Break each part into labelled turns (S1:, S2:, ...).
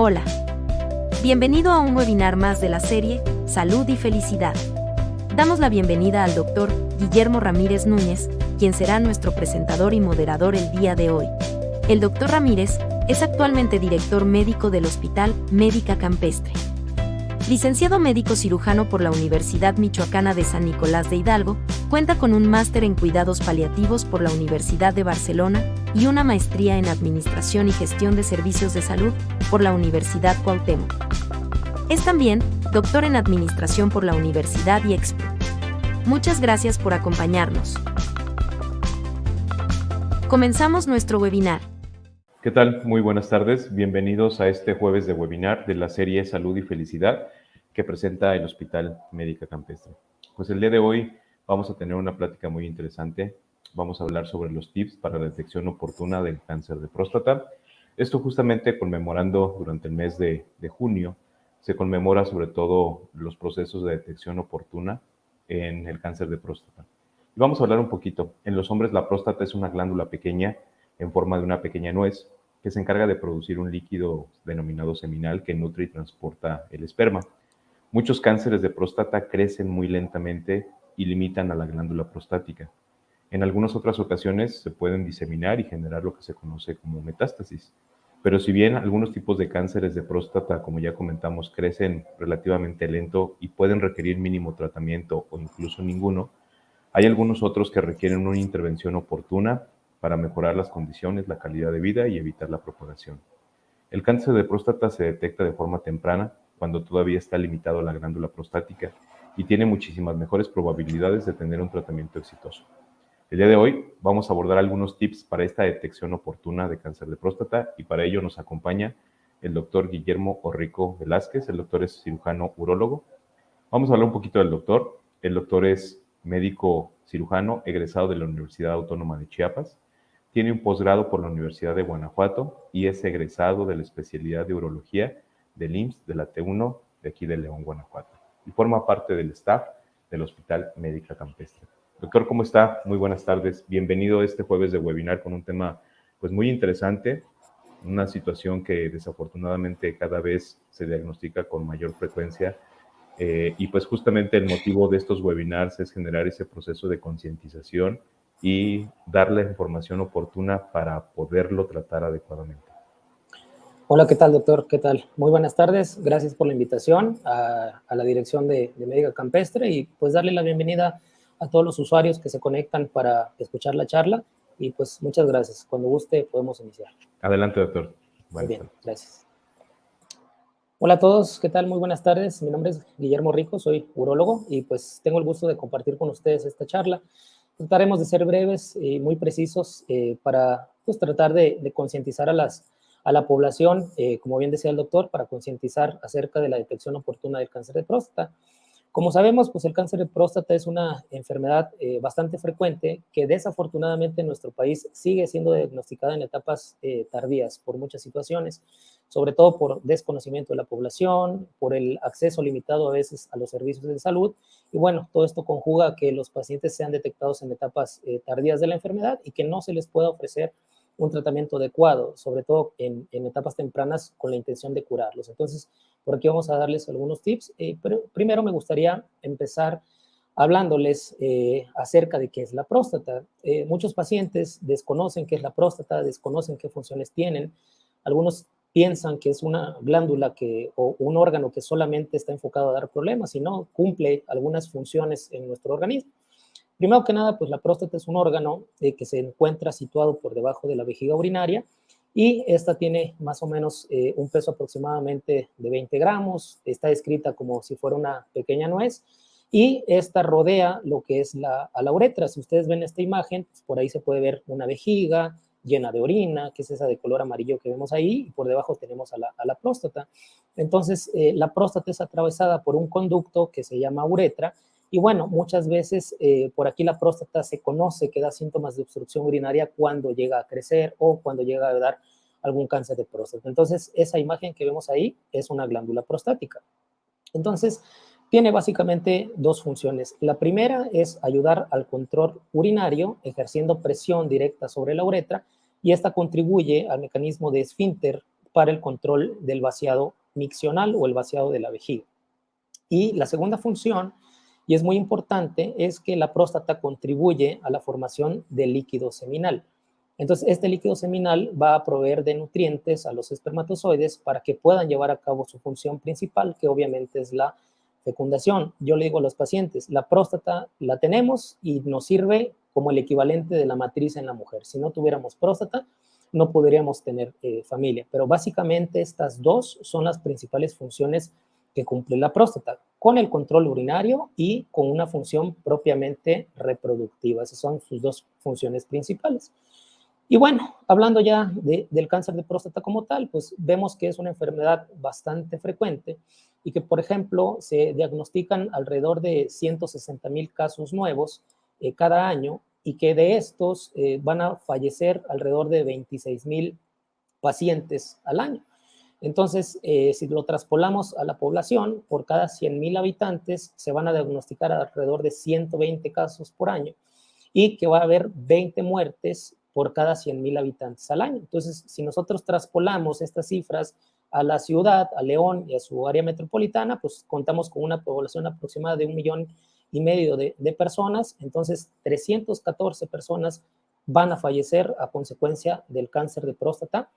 S1: Hola. Bienvenido a un webinar más de la serie Salud y Felicidad. Damos la bienvenida al Dr. Guillermo Ramírez Núñez, quien será nuestro presentador y moderador el día de hoy. El Dr. Ramírez es actualmente director médico del Hospital Médica Campestre. Licenciado médico cirujano por la Universidad Michoacana de San Nicolás de Hidalgo, cuenta con un máster en cuidados paliativos por la Universidad de Barcelona y una maestría en Administración y Gestión de Servicios de Salud por la Universidad Cuauhtémoc. Es también doctor en Administración por la Universidad IEXPO. Muchas gracias por acompañarnos. Comenzamos nuestro webinar.
S2: ¿Qué tal? Muy buenas tardes. Bienvenidos a este jueves de webinar de la serie Salud y Felicidad que presenta el Hospital Médica Campestre. Pues el día de hoy vamos a tener una plática muy interesante. Vamos a hablar sobre los tips para la detección oportuna del cáncer de próstata. Esto justamente conmemorando durante el mes de junio, se conmemora sobre todo los procesos de detección oportuna en el cáncer de próstata. Y vamos a hablar un poquito. En los hombres la próstata es una glándula pequeña en forma de una pequeña nuez que se encarga de producir un líquido denominado seminal que nutre y transporta el esperma. Muchos cánceres de próstata crecen muy lentamente y limitan a la glándula prostática. En algunas otras ocasiones se pueden diseminar y generar lo que se conoce como metástasis. Pero si bien algunos tipos de cánceres de próstata, como ya comentamos, crecen relativamente lento y pueden requerir mínimo tratamiento o incluso ninguno, hay algunos otros que requieren una intervención oportuna para mejorar las condiciones, la calidad de vida y evitar la propagación. El cáncer de próstata se detecta de forma temprana cuando todavía está limitado a la glándula prostática y tiene muchísimas mejores probabilidades de tener un tratamiento exitoso. El día de hoy vamos a abordar algunos tips para esta detección oportuna de cáncer de próstata y para ello nos acompaña el doctor Guillermo Orrico Velázquez. El doctor es cirujano urólogo. Vamos a hablar un poquito del doctor. El doctor es médico cirujano egresado de la Universidad Autónoma de Chiapas. Tiene un posgrado por la Universidad de Guanajuato y es egresado de la especialidad de urología del IMSS de la T1 de aquí de León, Guanajuato. Y forma parte del staff del Hospital Médica Campestre. Doctor, ¿cómo está? Muy buenas tardes. Bienvenido a este jueves de webinar con un tema pues muy interesante, una situación que desafortunadamente cada vez se diagnostica con mayor frecuencia y pues justamente el motivo de estos webinars es generar ese proceso de concientización y dar la información oportuna para poderlo tratar adecuadamente.
S3: Hola, ¿qué tal, doctor? ¿Qué tal? Muy buenas tardes. Gracias por la invitación a la dirección de Médica Campestre y pues darle la bienvenida a todos los usuarios que se conectan para escuchar la charla y pues muchas gracias. Cuando guste podemos iniciar.
S2: Adelante, doctor.
S3: Muy bien, gracias. Hola a todos, ¿qué tal? Muy buenas tardes. Mi nombre es Guillermo Rico, soy urólogo y pues tengo el gusto de compartir con ustedes esta charla. Trataremos de ser breves y muy precisos para pues, tratar de concientizar a la población, como bien decía el doctor, para concientizar acerca de la detección oportuna del cáncer de próstata. Como sabemos, pues el cáncer de próstata es una enfermedad bastante frecuente que desafortunadamente en nuestro país sigue siendo diagnosticada en etapas tardías por muchas situaciones, sobre todo por desconocimiento de la población, por el acceso limitado a veces a los servicios de salud, y bueno, todo esto conjuga a que los pacientes sean detectados en etapas tardías de la enfermedad y que no se les pueda ofrecer un tratamiento adecuado, sobre todo en etapas tempranas con la intención de curarlos. Entonces, por aquí vamos a darles algunos tips, pero primero me gustaría empezar hablándoles acerca de qué es la próstata. Muchos pacientes desconocen qué es la próstata, desconocen qué funciones tienen. Algunos piensan que es una glándula o un órgano que solamente está enfocado a dar problemas y no cumple algunas funciones en nuestro organismo. Primero que nada, pues la próstata es un órgano que se encuentra situado por debajo de la vejiga urinaria y esta tiene más o menos un peso aproximadamente de 20 gramos, está descrita como si fuera una pequeña nuez y esta rodea lo que es a la uretra. Si ustedes ven esta imagen, pues por ahí se puede ver una vejiga llena de orina, que es esa de color amarillo que vemos ahí, y por debajo tenemos a la próstata. Entonces, la próstata es atravesada por un conducto que se llama uretra, y bueno, muchas veces por aquí la próstata se conoce que da síntomas de obstrucción urinaria cuando llega a crecer o cuando llega a dar algún cáncer de próstata. Entonces, esa imagen que vemos ahí es una glándula prostática. Entonces, tiene básicamente dos funciones. La primera es ayudar al control urinario, ejerciendo presión directa sobre la uretra, y esta contribuye al mecanismo de esfínter para el control del vaciado miccional o el vaciado de la vejiga. Y la segunda función, y es muy importante, es que la próstata contribuye a la formación de líquido seminal. Entonces, este líquido seminal va a proveer de nutrientes a los espermatozoides para que puedan llevar a cabo su función principal, que obviamente es la fecundación. Yo le digo a los pacientes, la próstata la tenemos y nos sirve como el equivalente de la matriz en la mujer. Si no tuviéramos próstata, no podríamos tener familia. Pero básicamente estas dos son las principales funciones que cumple la próstata, con el control urinario y con una función propiamente reproductiva. Esas son sus dos funciones principales. Y bueno, hablando ya del cáncer de próstata como tal, pues vemos que es una enfermedad bastante frecuente y que, por ejemplo, se diagnostican alrededor de 160,000 casos nuevos cada año y que de estos van a fallecer alrededor de 26,000 pacientes al año. Entonces, si lo traspolamos a la población, por cada 100,000 habitantes se van a diagnosticar alrededor de 120 casos por año y que va a haber 20 muertes por cada 100,000 habitantes al año. Entonces, si nosotros traspolamos estas cifras a la ciudad, a León y a su área metropolitana, pues contamos con una población aproximada de 1,5 millones de personas. Entonces, 314 personas van a fallecer a consecuencia del cáncer de próstata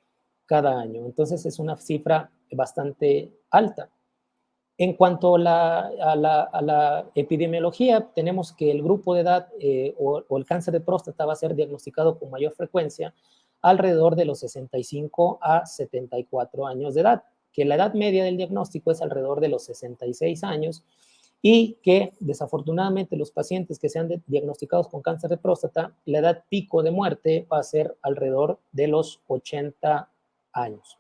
S3: cada año. Entonces, es una cifra bastante alta. En cuanto a la epidemiología, tenemos que el grupo de edad o el cáncer de próstata va a ser diagnosticado con mayor frecuencia alrededor de los 65 a 74 años de edad, que la edad media del diagnóstico es alrededor de los 66 años y que desafortunadamente los pacientes que sean diagnosticados con cáncer de próstata, la edad pico de muerte va a ser alrededor de los 80 años.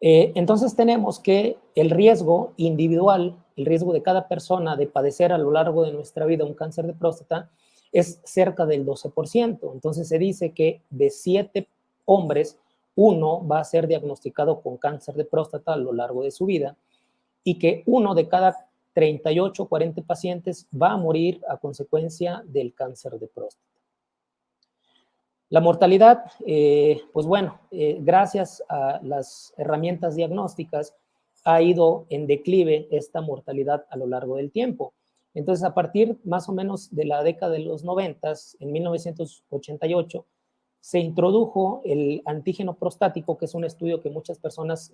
S3: Entonces tenemos que el riesgo individual, el riesgo de cada persona de padecer a lo largo de nuestra vida un cáncer de próstata es cerca del 12%. Entonces se dice que de 7 hombres, 1 va a ser diagnosticado con cáncer de próstata a lo largo de su vida y que 1 de cada 38 o 40 pacientes va a morir a consecuencia del cáncer de próstata. La mortalidad, pues bueno, gracias a las herramientas diagnósticas ha ido en declive esta mortalidad a lo largo del tiempo. Entonces, a partir más o menos de la década de los 90, en 1988, se introdujo el antígeno prostático, que es un estudio que muchas personas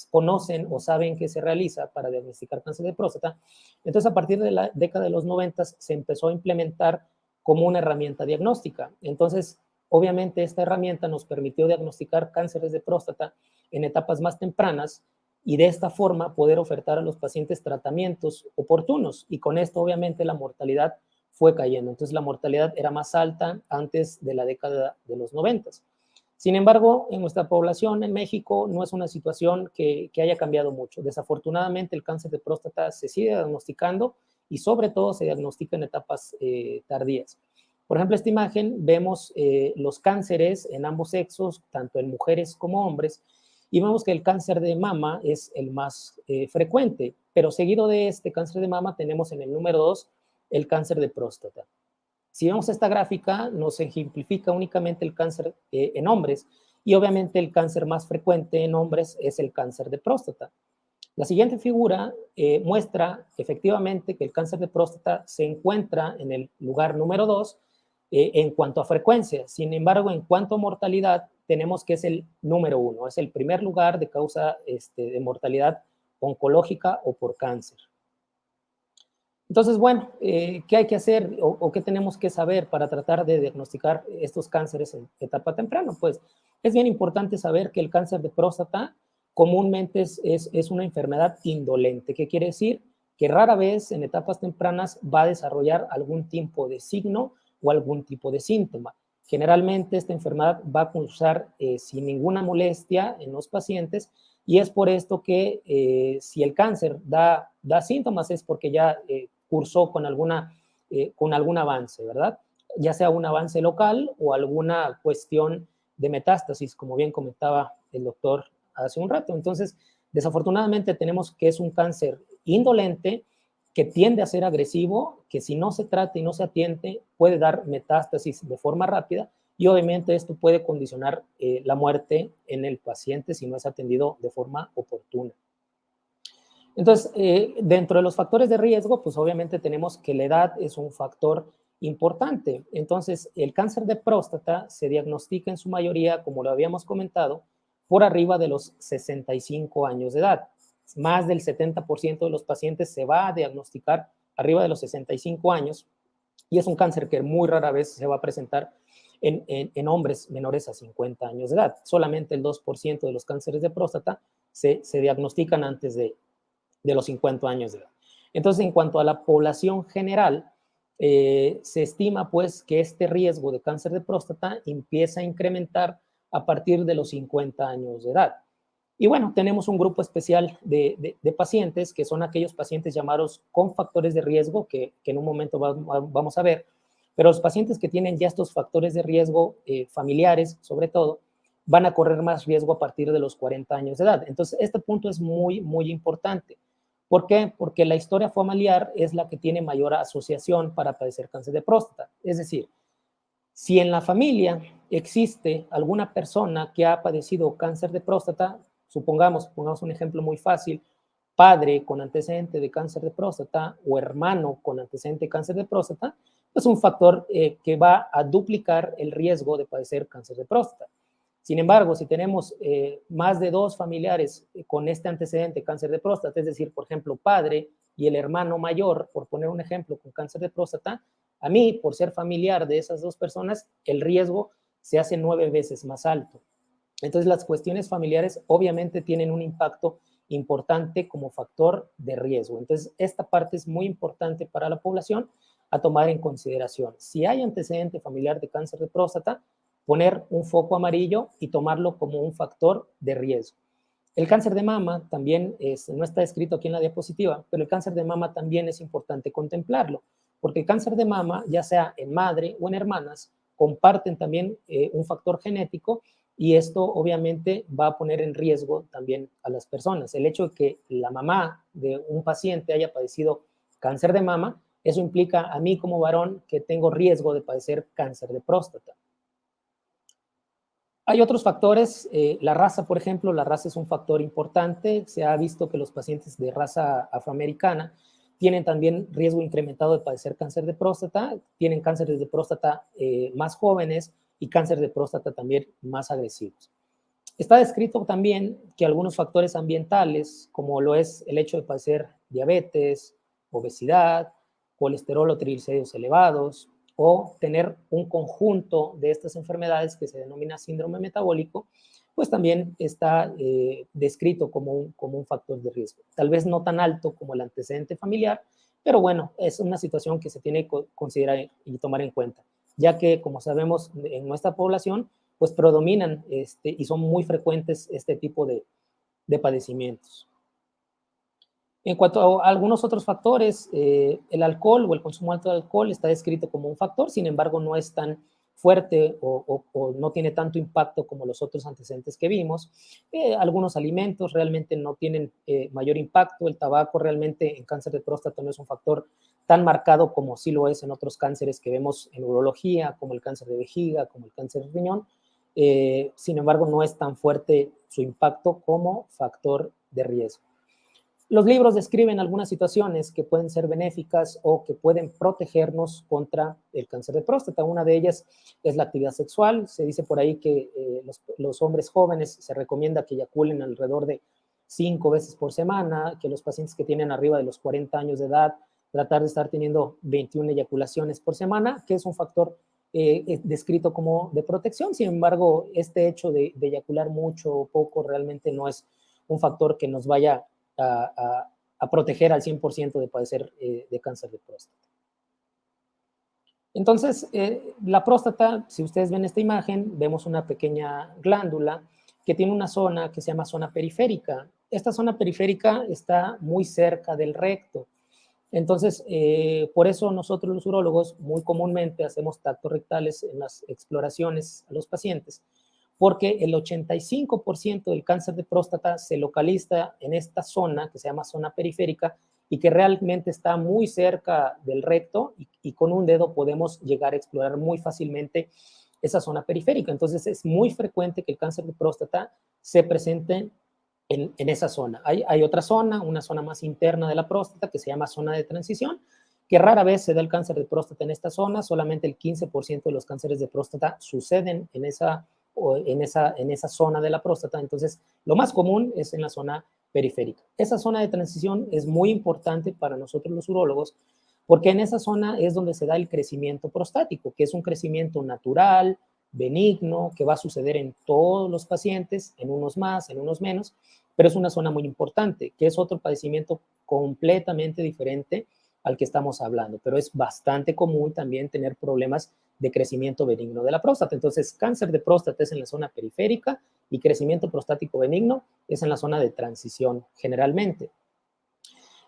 S3: conocen o saben que se realiza para diagnosticar cáncer de próstata. Entonces, a partir de la década de los 90 se empezó a implementar como una herramienta diagnóstica. Entonces, obviamente, esta herramienta nos permitió diagnosticar cánceres de próstata en etapas más tempranas y de esta forma poder ofertar a los pacientes tratamientos oportunos. Y con esto, obviamente, la mortalidad fue cayendo. Entonces, la mortalidad era más alta antes de la década de los 90. Sin embargo, en nuestra población en México no es una situación que haya cambiado mucho. Desafortunadamente, el cáncer de próstata se sigue diagnosticando y sobre todo se diagnostica en etapas tardías. Por ejemplo, esta imagen vemos los cánceres en ambos sexos, tanto en mujeres como hombres, y vemos que el cáncer de mama es el más frecuente, pero seguido de este cáncer de mama tenemos en el número 2 el cáncer de próstata. Si vemos esta gráfica, nos ejemplifica únicamente el cáncer en hombres, y obviamente el cáncer más frecuente en hombres es el cáncer de próstata. La siguiente figura muestra efectivamente que el cáncer de próstata se encuentra en el lugar número 2, en cuanto a frecuencia. Sin embargo, en cuanto a mortalidad, tenemos que es el número 1, es el primer lugar de causa de mortalidad oncológica o por cáncer. Entonces, bueno, ¿qué hay que hacer o qué tenemos que saber para tratar de diagnosticar estos cánceres en etapa temprana? Pues es bien importante saber que el cáncer de próstata comúnmente es una enfermedad indolente. ¿Qué quiere decir? Que rara vez en etapas tempranas va a desarrollar algún tipo de signo o algún tipo de síntoma. Generalmente esta enfermedad va a cursar sin ninguna molestia en los pacientes y es por esto que si el cáncer da síntomas es porque ya cursó con algún avance, ¿verdad? Ya sea un avance local o alguna cuestión de metástasis, como bien comentaba el doctor hace un rato. Entonces, desafortunadamente tenemos que es un cáncer indolente que tiende a ser agresivo, que si no se trata y no se atiende puede dar metástasis de forma rápida y obviamente esto puede condicionar la muerte en el paciente si no es atendido de forma oportuna. Entonces, dentro de los factores de riesgo, pues obviamente tenemos que la edad es un factor importante. Entonces, el cáncer de próstata se diagnostica en su mayoría, como lo habíamos comentado, por arriba de los 65 años de edad. Más del 70% de los pacientes se va a diagnosticar arriba de los 65 años y es un cáncer que muy rara vez se va a presentar en hombres menores a 50 años de edad. Solamente el 2% de los cánceres de próstata se diagnostican antes de los 50 años de edad. Entonces, en cuanto a la población general, se estima pues que este riesgo de cáncer de próstata empieza a incrementar a partir de los 50 años de edad. Y bueno, tenemos un grupo especial de pacientes que son aquellos pacientes llamados con factores de riesgo que en un momento vamos a ver, pero los pacientes que tienen ya estos factores de riesgo familiares, sobre todo, van a correr más riesgo a partir de los 40 años de edad. Entonces, este punto es muy, muy importante. ¿Por qué? Porque la historia familiar es la que tiene mayor asociación para padecer cáncer de próstata. Es decir, si en la familia existe alguna persona que ha padecido cáncer de próstata, pongamos un ejemplo muy fácil, padre con antecedente de cáncer de próstata o hermano con antecedente de cáncer de próstata, es un factor que va a duplicar el riesgo de padecer cáncer de próstata. Sin embargo, si tenemos más de 2 familiares con este antecedente cáncer de próstata, es decir, por ejemplo, padre y el hermano mayor, por poner un ejemplo, con cáncer de próstata, a mí, por ser familiar de esas 2 personas, el riesgo se hace 9 veces más alto. Entonces, las cuestiones familiares obviamente tienen un impacto importante como factor de riesgo. Entonces, esta parte es muy importante para la población a tomar en consideración. Si hay antecedente familiar de cáncer de próstata, poner un foco amarillo y tomarlo como un factor de riesgo. El cáncer de mama también no está escrito aquí en la diapositiva, pero el cáncer de mama también es importante contemplarlo, porque el cáncer de mama, ya sea en madre o en hermanas, comparten también un factor genético y esto obviamente va a poner en riesgo también a las personas. El hecho de que la mamá de un paciente haya padecido cáncer de mama, eso implica a mí como varón que tengo riesgo de padecer cáncer de próstata. Hay otros factores, la raza, por ejemplo, la raza es un factor importante. Se ha visto que los pacientes de raza afroamericana tienen también riesgo incrementado de padecer cáncer de próstata, tienen cánceres de próstata más jóvenes y cáncer de próstata también más agresivos. Está descrito también que algunos factores ambientales, como lo es el hecho de padecer diabetes, obesidad, colesterol o triglicéridos elevados, o tener un conjunto de estas enfermedades que se denomina síndrome metabólico, pues también está descrito como un factor de riesgo. Tal vez no tan alto como el antecedente familiar, pero bueno, es una situación que se tiene que considerar y tomar en cuenta, ya que, como sabemos, en nuestra población, pues predominan y son muy frecuentes este tipo de padecimientos. En cuanto a algunos otros factores, el alcohol o el consumo alto de alcohol está descrito como un factor, sin embargo no es tan fuerte o no tiene tanto impacto como los otros antecedentes que vimos. Algunos alimentos realmente no tienen mayor impacto. El tabaco realmente en cáncer de próstata no es un factor tan marcado como sí lo es en otros cánceres que vemos en urología, como el cáncer de vejiga, como el cáncer de riñón. Sin embargo, no es tan fuerte su impacto como factor de riesgo. Los libros describen algunas situaciones que pueden ser benéficas o que pueden protegernos contra el cáncer de próstata. Una de ellas es la actividad sexual. Se dice por ahí que los hombres jóvenes se recomienda que eyaculen alrededor de 5 veces por semana, que los pacientes que tienen arriba de los 40 años de edad, tratar de estar teniendo 21 eyaculaciones por semana, que es un factor descrito como de protección. Sin embargo, este hecho de eyacular mucho o poco realmente no es un factor que nos vaya a proteger al 100% de padecer de cáncer de próstata. Entonces, la próstata, si ustedes ven esta imagen, vemos una pequeña glándula que tiene una zona que se llama zona periférica. Esta zona periférica está muy cerca del recto. Entonces, por eso nosotros los urólogos muy comúnmente hacemos tactos rectales en las exploraciones a los pacientes, porque el 85% del cáncer de próstata se localiza en esta zona que se llama zona periférica y que realmente está muy cerca del recto y con un dedo podemos llegar a explorar muy fácilmente esa zona periférica. Entonces es muy frecuente que el cáncer de próstata se presente en esa zona. Hay otra zona, una zona más interna de la próstata que se llama zona de transición, que rara vez se da el cáncer de próstata en esta zona, solamente el 15% de los cánceres de próstata suceden en esa zona de la próstata. Entonces, lo más común es en la zona periférica. Esa zona de transición es muy importante para nosotros los urólogos, porque en esa zona es donde se da el crecimiento prostático, que es un crecimiento natural, benigno, que va a suceder en todos los pacientes, en unos más, en unos menos, pero es una zona muy importante, que es otro padecimiento completamente diferente al que estamos hablando, pero es bastante común también tener problemas de crecimiento benigno de la próstata. Entonces, cáncer de próstata es en la zona periférica y crecimiento prostático benigno es en la zona de transición generalmente.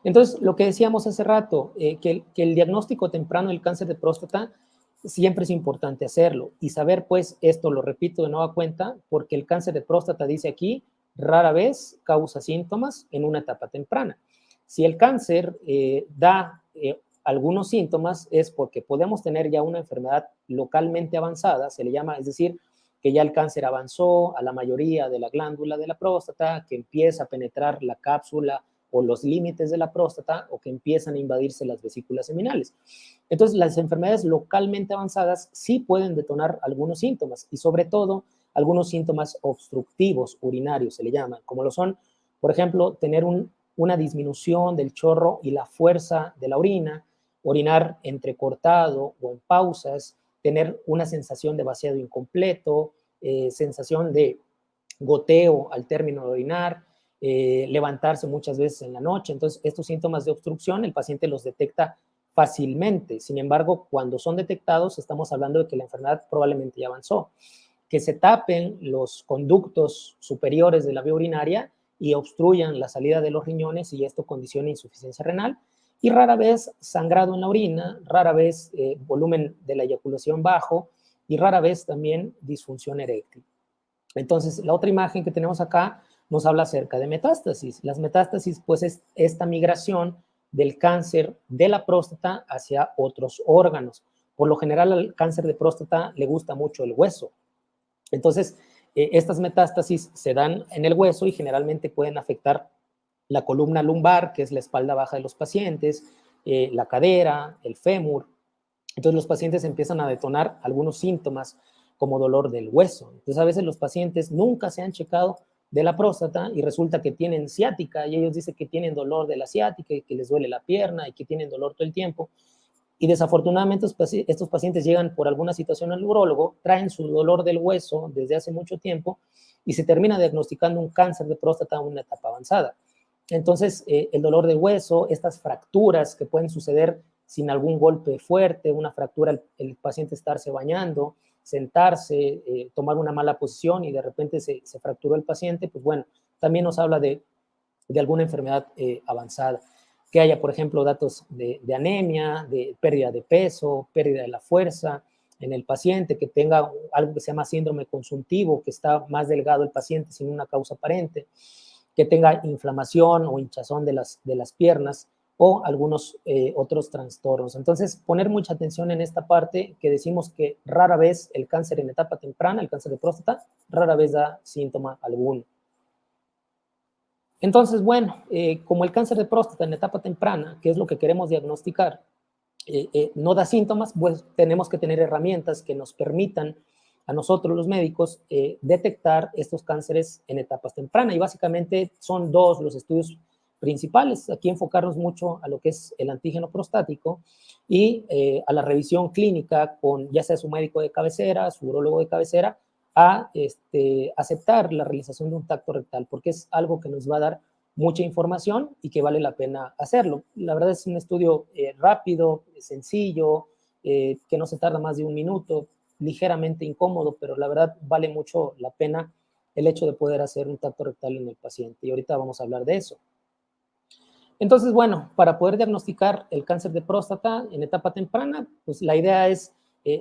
S3: Entonces, lo que decíamos hace rato, que el diagnóstico temprano del cáncer de próstata siempre es importante hacerlo y saber, pues, esto lo repito de nueva cuenta, porque el cáncer de próstata, dice aquí, rara vez causa síntomas en una etapa temprana. Si el cáncer da algunos síntomas es porque podemos tener ya una enfermedad localmente avanzada, se le llama, es decir, que ya el cáncer avanzó a la mayoría de la glándula de la próstata, que empieza a penetrar la cápsula o los límites de la próstata o que empiezan a invadirse las vesículas seminales. Entonces, las enfermedades localmente avanzadas sí pueden detonar algunos síntomas y sobre todo algunos síntomas obstructivos urinarios, se le llaman, como lo son, por ejemplo, tener una disminución del chorro y la fuerza de la orina, orinar entrecortado o en pausas, tener una sensación de vaciado incompleto, sensación de goteo al término de orinar, levantarse muchas veces en la noche. Entonces, estos síntomas de obstrucción el paciente los detecta fácilmente. Sin embargo, cuando son detectados, estamos hablando de que la enfermedad probablemente ya avanzó. Que se tapen los conductos superiores de la vía urinaria y obstruyan la salida de los riñones y esto condiciona insuficiencia renal. Y rara vez sangrado en la orina, rara vez volumen de la eyaculación bajo y rara vez también disfunción eréctil. Entonces, la otra imagen que tenemos acá nos habla acerca de metástasis. Las metástasis, pues, es esta migración del cáncer de la próstata hacia otros órganos. Por lo general, al cáncer de próstata le gusta mucho el hueso. Entonces, estas metástasis se dan en el hueso y generalmente pueden afectar la columna lumbar, que es la espalda baja de los pacientes, la cadera, el fémur. Entonces, los pacientes empiezan a detonar algunos síntomas como dolor del hueso. Entonces, a veces los pacientes nunca se han checado de la próstata y resulta que tienen ciática y ellos dicen que tienen dolor de la ciática y que les duele la pierna y que tienen dolor todo el tiempo. Y desafortunadamente estos pacientes llegan por alguna situación al urólogo, traen su dolor del hueso desde hace mucho tiempo y se termina diagnosticando un cáncer de próstata en una etapa avanzada. Entonces, el dolor de hueso, estas fracturas que pueden suceder sin algún golpe fuerte, una fractura, el paciente estarse bañando, sentarse, tomar una mala posición y de repente se fracturó el paciente, pues bueno, también nos habla de alguna enfermedad avanzada. Que haya, por ejemplo, datos de anemia, de pérdida de peso, pérdida de la fuerza en el paciente, que tenga algo que se llama síndrome consuntivo, que está más delgado el paciente sin una causa aparente, que tenga inflamación o hinchazón de las piernas o algunos otros trastornos. Entonces, poner mucha atención en esta parte que decimos que rara vez el cáncer en etapa temprana, el cáncer de próstata, rara vez da síntoma alguno. Entonces, bueno, como el cáncer de próstata en etapa temprana, que es lo que queremos diagnosticar, no da síntomas, pues tenemos que tener herramientas que nos permitan a nosotros los médicos detectar estos cánceres en etapas tempranas. Y básicamente son dos los estudios principales. Aquí enfocarnos mucho a lo que es el antígeno prostático y a la revisión clínica con ya sea su médico de cabecera, su urólogo de cabecera, a aceptar la realización de un tacto rectal, porque es algo que nos va a dar mucha información y que vale la pena hacerlo. La verdad es un estudio rápido, sencillo, que no se tarda más de un minuto, ligeramente incómodo, pero la verdad vale mucho la pena el hecho de poder hacer un tacto rectal en el paciente. Y ahorita vamos a hablar de eso. Entonces, bueno, para poder diagnosticar el cáncer de próstata en etapa temprana, pues la idea es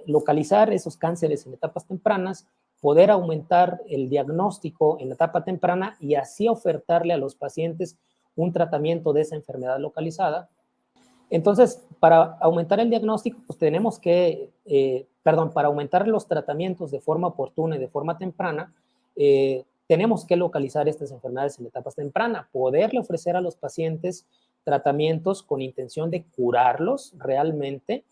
S3: localizar esos cánceres en etapas tempranas, poder aumentar el diagnóstico en etapa temprana y así ofertarle a los pacientes un tratamiento de esa enfermedad localizada. Entonces, para aumentar el diagnóstico, pues tenemos que para aumentar los tratamientos de forma oportuna y de forma temprana, tenemos que localizar estas enfermedades en etapas tempranas, poderle ofrecer a los pacientes tratamientos con intención de curarlos realmente,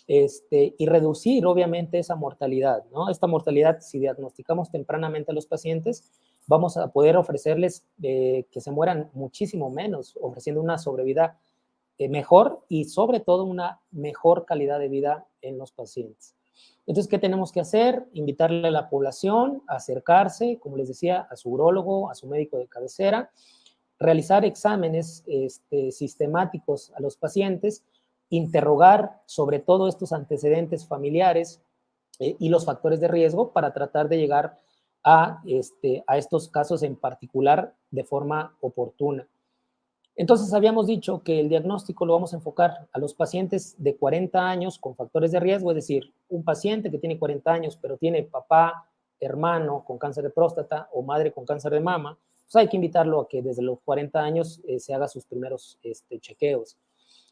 S3: y reducir obviamente esa mortalidad, ¿no? Esta mortalidad, si diagnosticamos tempranamente a los pacientes, vamos a poder ofrecerles que se mueran muchísimo menos, ofreciendo una sobrevida mejor y sobre todo una mejor calidad de vida en los pacientes. Entonces, ¿qué tenemos que hacer? Invitarle a la población a acercarse, como les decía, a su urólogo, a su médico de cabecera, realizar exámenes sistemáticos a los pacientes, interrogar sobre todo estos antecedentes familiares y los factores de riesgo para tratar de llegar a estos casos en particular de forma oportuna. Entonces, habíamos dicho que el diagnóstico lo vamos a enfocar a los pacientes de 40 años con factores de riesgo, es decir, un paciente que tiene 40 años, pero tiene papá, hermano con cáncer de próstata o madre con cáncer de mama, pues hay que invitarlo a que desde los 40 años se haga sus primeros chequeos.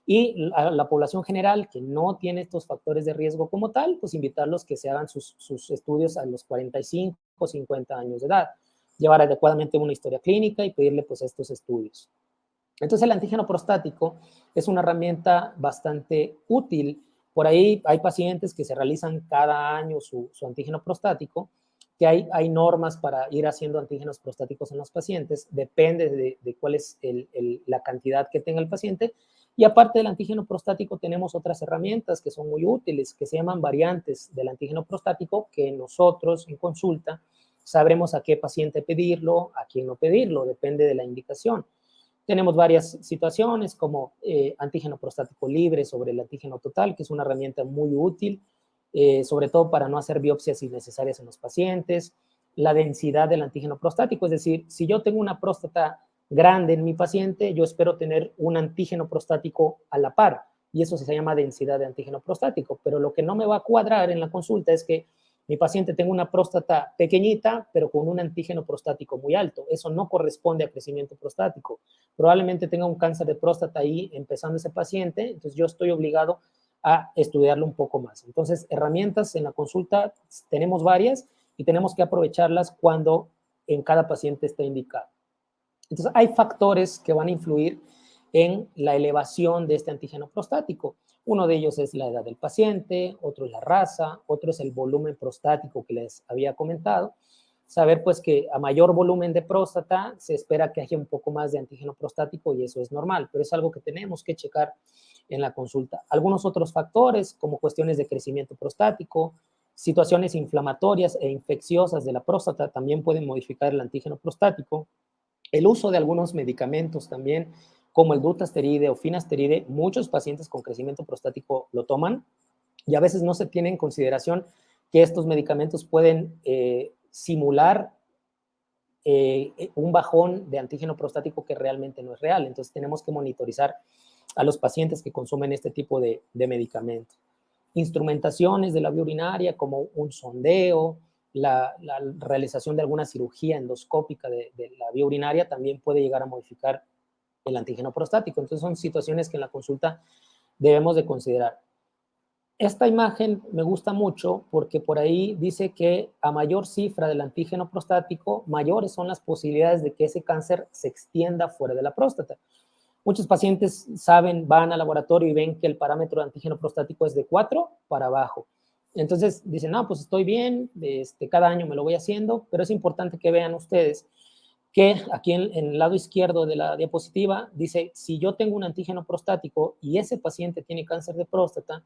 S3: Y a la población general que no tiene estos factores de riesgo como tal, pues invitarlos que se hagan sus estudios a los 45 o 50 años de edad, llevar adecuadamente una historia clínica y pedirle pues estos estudios. Entonces, el antígeno prostático es una herramienta bastante útil. Por ahí hay pacientes que se realizan cada año su antígeno prostático, que hay normas para ir haciendo antígenos prostáticos en los pacientes, depende de cuál es la cantidad que tenga el paciente. Y aparte del antígeno prostático tenemos otras herramientas que son muy útiles, que se llaman variantes del antígeno prostático, que nosotros en consulta sabremos a qué paciente pedirlo, a quién no pedirlo, depende de la indicación. Tenemos varias situaciones como antígeno prostático libre sobre el antígeno total, que es una herramienta muy útil, sobre todo para no hacer biopsias innecesarias en los pacientes. La densidad del antígeno prostático, es decir, si yo tengo una próstata grande en mi paciente, yo espero tener un antígeno prostático a la par, y eso se llama densidad de antígeno prostático. Pero lo que no me va a cuadrar en la consulta es que mi paciente tenga una próstata pequeñita, pero con un antígeno prostático muy alto. Eso no corresponde a crecimiento prostático. Probablemente tenga un cáncer de próstata ahí empezando ese paciente, entonces yo estoy obligado a estudiarlo un poco más. Entonces, herramientas en la consulta tenemos varias y tenemos que aprovecharlas cuando en cada paciente está indicado. Entonces, hay factores que van a influir en la elevación de este antígeno prostático. Uno de ellos es la edad del paciente, otro es la raza, otro es el volumen prostático que les había comentado. Saber pues que a mayor volumen de próstata se espera que haya un poco más de antígeno prostático y eso es normal, pero es algo que tenemos que checar en la consulta. Algunos otros factores como cuestiones de crecimiento prostático, situaciones inflamatorias e infecciosas de la próstata también pueden modificar el antígeno prostático. El uso de algunos medicamentos también, como el dutasteride o finasteride, muchos pacientes con crecimiento prostático lo toman y a veces no se tiene en consideración que estos medicamentos pueden simular un bajón de antígeno prostático que realmente no es real. Entonces tenemos que monitorizar a los pacientes que consumen este tipo de medicamentos. Instrumentaciones de la vía urinaria como un sondeo, la realización de alguna cirugía endoscópica de la vía urinaria también puede llegar a modificar el antígeno prostático. Entonces son situaciones que en la consulta debemos de considerar. Esta imagen me gusta mucho porque por ahí dice que a mayor cifra del antígeno prostático, mayores son las posibilidades de que ese cáncer se extienda fuera de la próstata. Muchos pacientes saben, van al laboratorio y ven que el parámetro de antígeno prostático es de 4 para abajo. Entonces dicen, no, pues estoy bien, cada año me lo voy haciendo, pero es importante que vean ustedes que aquí en el lado izquierdo de la diapositiva dice, si yo tengo un antígeno prostático y ese paciente tiene cáncer de próstata,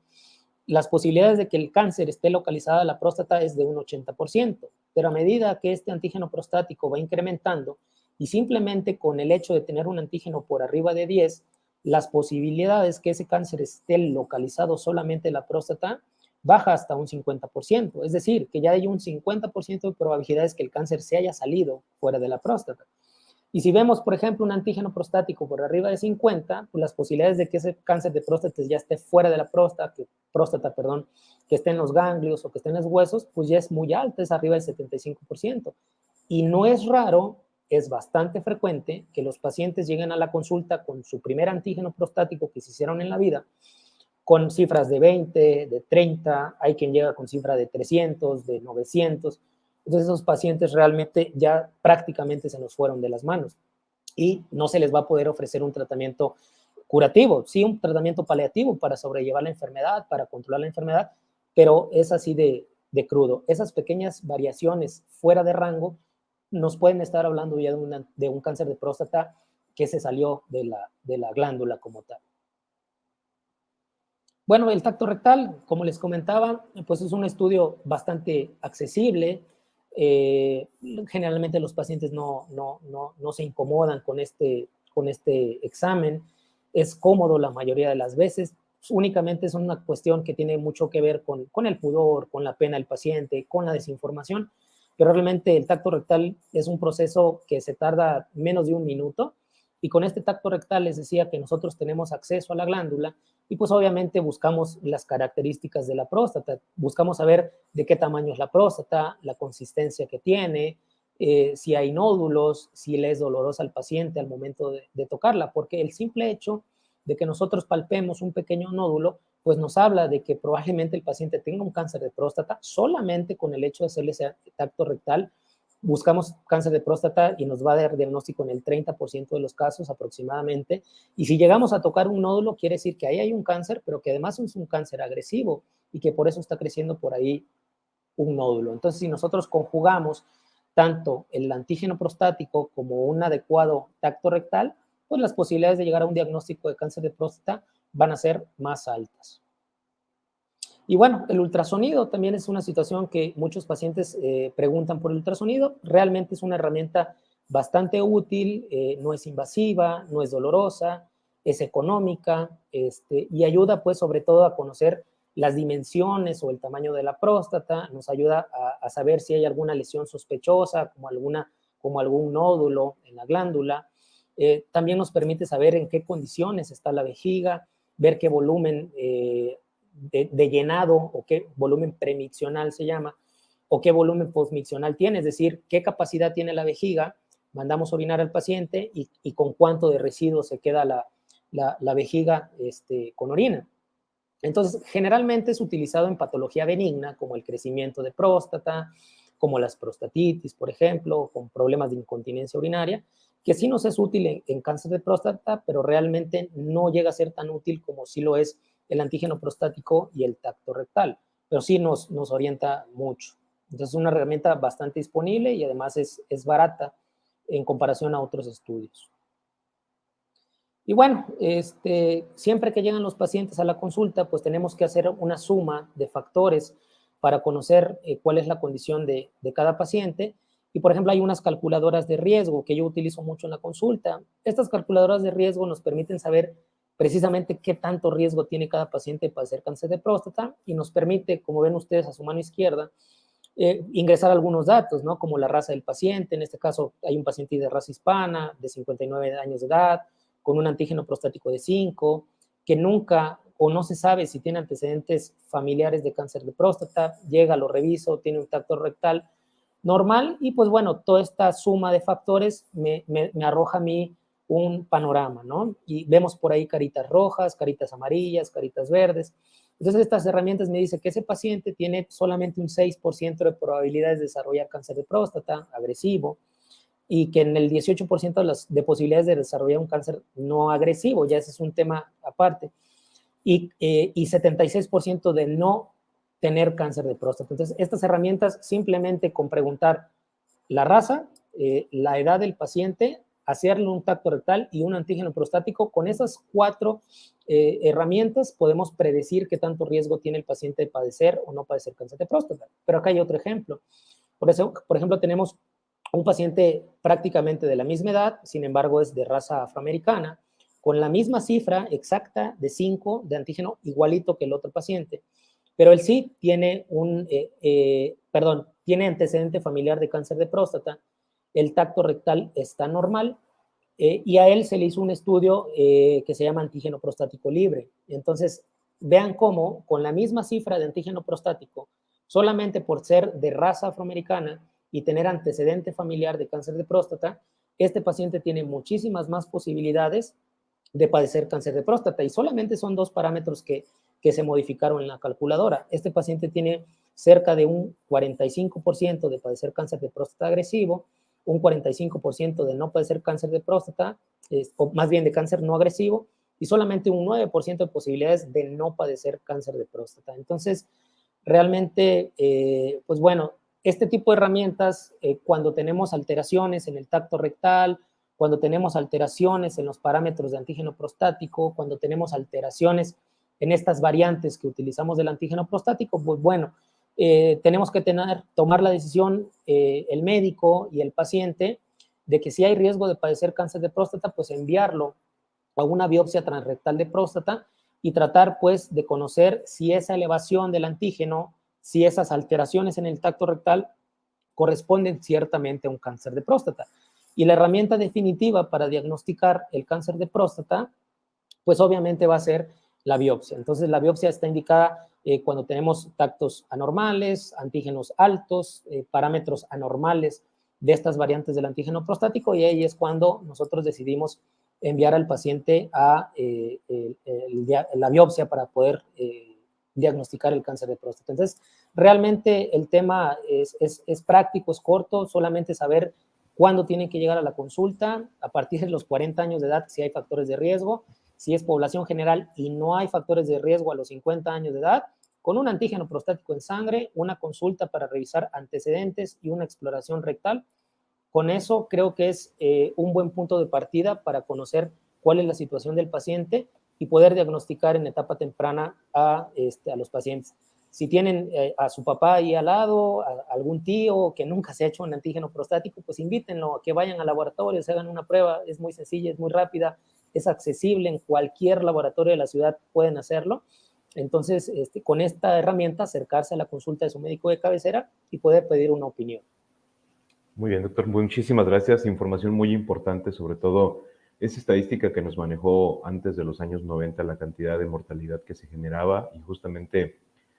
S3: las posibilidades de que el cáncer esté localizado en la próstata es de un 80%, pero a medida que este antígeno prostático va incrementando y simplemente con el hecho de tener un antígeno por arriba de 10, las posibilidades que ese cáncer esté localizado solamente en la próstata baja hasta un 50%, es decir, que ya hay un 50% de probabilidades que el cáncer se haya salido fuera de la próstata. Y si vemos, por ejemplo, un antígeno prostático por arriba de 50, pues las posibilidades de que ese cáncer de próstata ya esté fuera de la próstata, que esté en los ganglios o que esté en los huesos, pues ya es muy alta, es arriba del 75%. Y no es raro, es bastante frecuente que los pacientes lleguen a la consulta con su primer antígeno prostático que se hicieron en la vida con cifras de 20, de 30, hay quien llega con cifra de 300, de 900. Entonces esos pacientes realmente ya prácticamente se nos fueron de las manos y no se les va a poder ofrecer un tratamiento curativo, sí un tratamiento paliativo para sobrellevar la enfermedad, para controlar la enfermedad, pero es así de crudo. Esas pequeñas variaciones fuera de rango nos pueden estar hablando ya de un cáncer de próstata que se salió de la glándula como tal. Bueno, el tacto rectal, como les comentaba, pues es un estudio bastante accesible. Generalmente los pacientes no se incomodan con este examen. Es cómodo la mayoría de las veces. Únicamente es una cuestión que tiene mucho que ver con el pudor, con la pena del paciente, con la desinformación. Pero realmente el tacto rectal es un proceso que se tarda menos de un minuto. Y con este tacto rectal les decía que nosotros tenemos acceso a la glándula y pues obviamente buscamos las características de la próstata, buscamos saber de qué tamaño es la próstata, la consistencia que tiene, si hay nódulos, si le es dolorosa al paciente al momento de tocarla, porque el simple hecho de que nosotros palpemos un pequeño nódulo, pues nos habla de que probablemente el paciente tenga un cáncer de próstata solamente con el hecho de hacerle ese tacto rectal. Buscamos cáncer de próstata y nos va a dar diagnóstico en el 30% de los casos aproximadamente. Y si llegamos a tocar un nódulo, quiere decir que ahí hay un cáncer, pero que además es un cáncer agresivo y que por eso está creciendo por ahí un nódulo. Entonces, si nosotros conjugamos tanto el antígeno prostático como un adecuado tacto rectal, pues las posibilidades de llegar a un diagnóstico de cáncer de próstata van a ser más altas. Y bueno, el ultrasonido también es una situación que muchos pacientes preguntan por el ultrasonido. Realmente es una herramienta bastante útil, no es invasiva, no es dolorosa, es económica y ayuda pues sobre todo a conocer las dimensiones o el tamaño de la próstata, nos ayuda a saber si hay alguna lesión sospechosa, como algún nódulo en la glándula. También nos permite saber en qué condiciones está la vejiga, ver qué volumen de llenado o qué volumen premiccional se llama, o qué volumen postmiccional tiene, es decir, qué capacidad tiene la vejiga, mandamos orinar al paciente y con cuánto de residuo se queda la vejiga con orina. Entonces, generalmente es utilizado en patología benigna, como el crecimiento de próstata, como las prostatitis, por ejemplo, con problemas de incontinencia urinaria, que sí nos es útil en cáncer de próstata, pero realmente no llega a ser tan útil como sí lo es el antígeno prostático y el tacto rectal, pero sí nos orienta mucho. Entonces es una herramienta bastante disponible y además es barata en comparación a otros estudios. Y bueno, siempre que llegan los pacientes a la consulta, pues tenemos que hacer una suma de factores para conocer cuál es la condición de cada paciente. Y por ejemplo, hay unas calculadoras de riesgo que yo utilizo mucho en la consulta. Estas calculadoras de riesgo nos permiten saber precisamente qué tanto riesgo tiene cada paciente para hacer cáncer de próstata y nos permite, como ven ustedes a su mano izquierda, ingresar algunos datos, ¿no? Como la raza del paciente. En este caso hay un paciente de raza hispana, de 59 años de edad, con un antígeno prostático de 5, que nunca o no se sabe si tiene antecedentes familiares de cáncer de próstata, llega, lo reviso, tiene un tacto rectal normal y pues bueno, toda esta suma de factores me arroja a mí un panorama, ¿no? Y vemos por ahí caritas rojas, caritas amarillas, caritas verdes. Entonces estas herramientas me dicen que ese paciente tiene solamente un 6% de probabilidades de desarrollar cáncer de próstata agresivo y que en el 18% de posibilidades de desarrollar un cáncer no agresivo, ya ese es un tema aparte, y 76% de no tener cáncer de próstata. Entonces, estas herramientas simplemente con preguntar la raza, la edad del paciente, hacerle un tacto rectal y un antígeno prostático, con esas 4 herramientas podemos predecir qué tanto riesgo tiene el paciente de padecer o no padecer cáncer de próstata. Pero acá hay otro ejemplo. Por ejemplo, tenemos un paciente prácticamente de la misma edad, sin embargo es de raza afroamericana, con la misma cifra exacta de 5 de antígeno, igualito que el otro paciente, pero él sí tiene tiene antecedente familiar de cáncer de próstata, el tacto rectal está normal y a él se le hizo un estudio que se llama antígeno prostático libre. Entonces, vean cómo con la misma cifra de antígeno prostático, solamente por ser de raza afroamericana y tener antecedente familiar de cáncer de próstata, este paciente tiene muchísimas más posibilidades de padecer cáncer de próstata y solamente son 2 parámetros que que se modificaron en la calculadora. Este paciente tiene cerca de un 45% de padecer cáncer de próstata agresivo, un 45% de no padecer cáncer de próstata, o más bien de cáncer no agresivo, y solamente un 9% de posibilidades de no padecer cáncer de próstata. Entonces, realmente, pues bueno, este tipo de herramientas, cuando tenemos alteraciones en el tacto rectal, cuando tenemos alteraciones en los parámetros de antígeno prostático, cuando tenemos alteraciones en estas variantes que utilizamos del antígeno prostático, pues bueno, tenemos que tomar la decisión el médico y el paciente de que si hay riesgo de padecer cáncer de próstata, pues enviarlo a una biopsia transrectal de próstata y tratar pues de conocer si esa elevación del antígeno, si esas alteraciones en el tacto rectal corresponden ciertamente a un cáncer de próstata. Y la herramienta definitiva para diagnosticar el cáncer de próstata, pues obviamente va a ser la biopsia. Entonces la biopsia está indicada cuando tenemos tactos anormales, antígenos altos, parámetros anormales de estas variantes del antígeno prostático, y ahí es cuando nosotros decidimos enviar al paciente a la biopsia para poder diagnosticar el cáncer de próstata. Entonces, realmente el tema es práctico, es corto, solamente saber cuándo tienen que llegar a la consulta, a partir de los 40 años de edad, si hay factores de riesgo, si es población general y no hay factores de riesgo a los 50 años de edad, con un antígeno prostático en sangre, una consulta para revisar antecedentes y una exploración rectal. Con eso creo que es un buen punto de partida para conocer cuál es la situación del paciente y poder diagnosticar en etapa temprana a los pacientes. Si tienen a su papá ahí al lado, a algún tío que nunca se ha hecho un antígeno prostático, pues invítenlo a que vayan al laboratorio, se hagan una prueba, es muy sencilla, es muy rápida, es accesible, en cualquier laboratorio de la ciudad pueden hacerlo. Entonces, con esta herramienta, acercarse a la consulta de su médico de cabecera y poder pedir una opinión.
S2: Muy bien, doctor, muchísimas gracias. Información muy importante, sobre todo esa estadística que nos manejó antes de los años 90, la cantidad de mortalidad que se generaba y justamente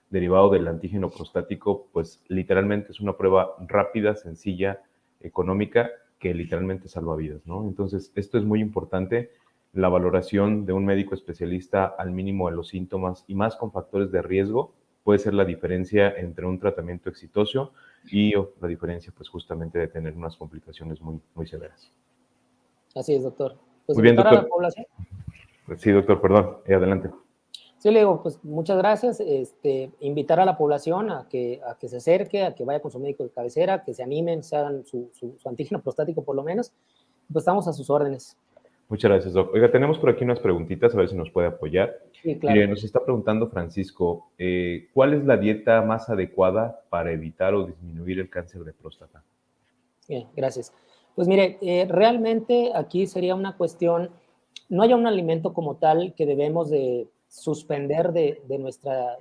S2: derivado del antígeno prostático, pues literalmente es una prueba rápida, sencilla, económica, que literalmente salva vidas, ¿no? Entonces, esto es muy importante. La valoración de un médico especialista al mínimo de los síntomas y más con factores de riesgo puede ser la diferencia entre un tratamiento exitoso y la diferencia, pues, justamente de tener unas complicaciones muy, muy severas.
S3: Así es, doctor. Pues
S2: muy bien, doctor.
S3: A la población.
S2: Sí, doctor, perdón. Adelante.
S3: Sí, le digo, pues muchas gracias. Invitar a la población a que se acerque, a que vaya con su médico de cabecera, que se animen, se hagan su antígeno prostático por lo menos. Pues estamos a sus órdenes.
S2: Muchas gracias, doc. Oiga, tenemos por aquí unas preguntitas, a ver si nos puede apoyar.
S3: Sí, claro.
S2: Mire, nos está preguntando Francisco, ¿cuál es la dieta más adecuada para evitar o disminuir el cáncer de próstata?
S3: Bien, gracias. Pues mire, realmente aquí sería una cuestión, no hay un alimento como tal que debemos de suspender de nuestra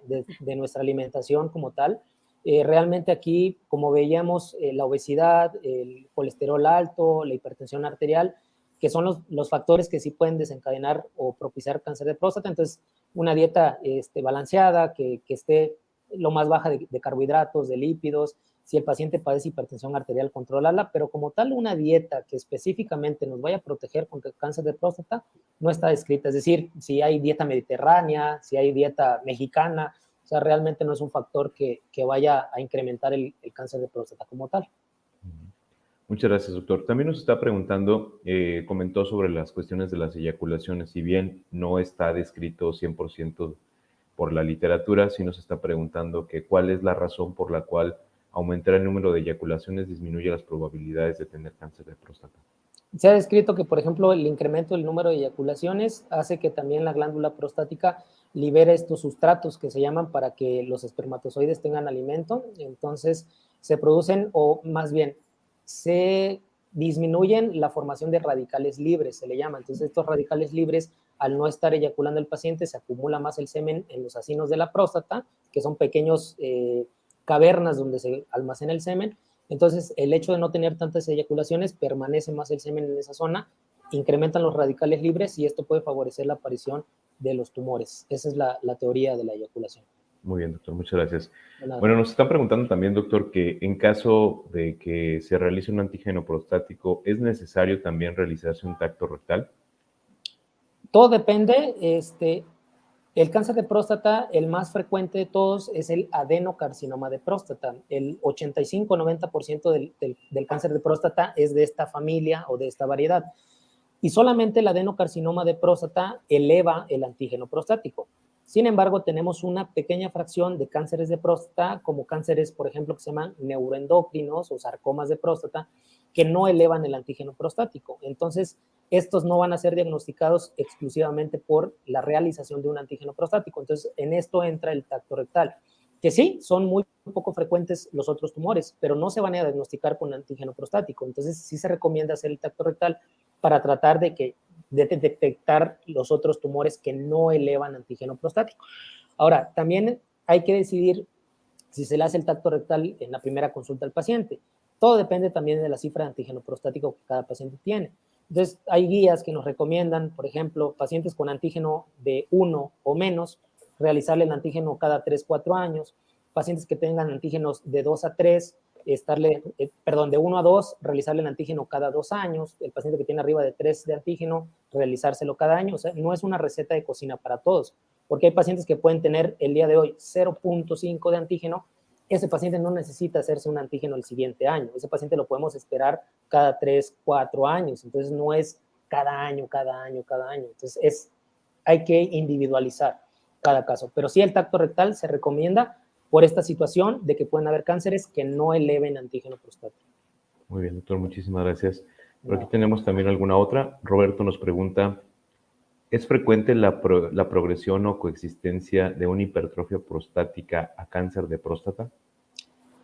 S3: alimentación como tal. Realmente aquí, como veíamos, la obesidad, el colesterol alto, la hipertensión arterial, que son los factores que sí pueden desencadenar o propiciar cáncer de próstata. Entonces, una dieta balanceada, que esté lo más baja de carbohidratos, de lípidos. Si el paciente padece hipertensión arterial, controlarla, pero como tal una dieta que específicamente nos vaya a proteger contra el cáncer de próstata no está descrita. Es decir, si hay dieta mediterránea, si hay dieta mexicana, o sea, realmente no es un factor que vaya a incrementar el cáncer de próstata como tal.
S2: Muchas gracias, doctor. También nos está preguntando, comentó sobre las cuestiones de las eyaculaciones. Si bien no está descrito 100% por la literatura, sí nos está preguntando que cuál es la razón por la cual aumentar el número de eyaculaciones disminuye las probabilidades de tener cáncer de próstata.
S3: Se ha descrito que, por ejemplo, el incremento del número de eyaculaciones hace que también la glándula prostática libere estos sustratos que se llaman para que los espermatozoides tengan alimento. Entonces, se producen, o más bien, se disminuyen la formación de radicales libres, se le llama. Entonces, estos radicales libres, al no estar eyaculando el paciente, se acumula más el semen en los acinos de la próstata, que son pequeños cavernas donde se almacena el semen. Entonces, el hecho de no tener tantas eyaculaciones, permanece más el semen en esa zona, incrementan los radicales libres y esto puede favorecer la aparición de los tumores. Esa es la teoría de la eyaculación.
S2: Muy bien, doctor, muchas gracias. Bueno, nos están preguntando también, doctor, que en caso de que se realice un antígeno prostático, ¿es necesario también realizarse un tacto rectal?
S3: Todo depende, El cáncer de próstata, el más frecuente de todos, es el adenocarcinoma de próstata. El 85-90% del cáncer de próstata es de esta familia o de esta variedad. Y solamente el adenocarcinoma de próstata eleva el antígeno prostático. Sin embargo, tenemos una pequeña fracción de cánceres de próstata, como cánceres, por ejemplo, que se llaman neuroendocrinos o sarcomas de próstata, que no elevan el antígeno prostático. Entonces, estos no van a ser diagnosticados exclusivamente por la realización de un antígeno prostático. Entonces, en esto entra el tacto rectal, que sí, son muy poco frecuentes los otros tumores, pero no se van a diagnosticar con antígeno prostático. Entonces, sí se recomienda hacer el tacto rectal para tratar de detectar los otros tumores que no elevan antígeno prostático. Ahora, también hay que decidir si se le hace el tacto rectal en la primera consulta al paciente. Todo depende también de la cifra de antígeno prostático que cada paciente tiene. Entonces, hay guías que nos recomiendan, por ejemplo, pacientes con antígeno de 1 o menos, realizarle el antígeno cada 3-4 años, pacientes que tengan antígenos de 2 a 3, de 1 a 2, realizarle el antígeno cada 2 años, el paciente que tiene arriba de 3 de antígeno, realizárselo cada año. O sea, no es una receta de cocina para todos, porque hay pacientes que pueden tener el día de hoy 0.5 de antígeno. Ese paciente no necesita hacerse un antígeno el siguiente año. Ese paciente lo podemos esperar cada 3-4 años. Entonces, no es cada año. Entonces, hay que individualizar cada caso. Pero sí, el tacto rectal se recomienda por esta situación de que pueden haber cánceres que no eleven antígeno prostático.
S2: Muy bien, doctor, muchísimas gracias. Por aquí tenemos también alguna otra. Roberto nos pregunta, ¿es frecuente la progresión o coexistencia de una hipertrofia prostática a cáncer de próstata?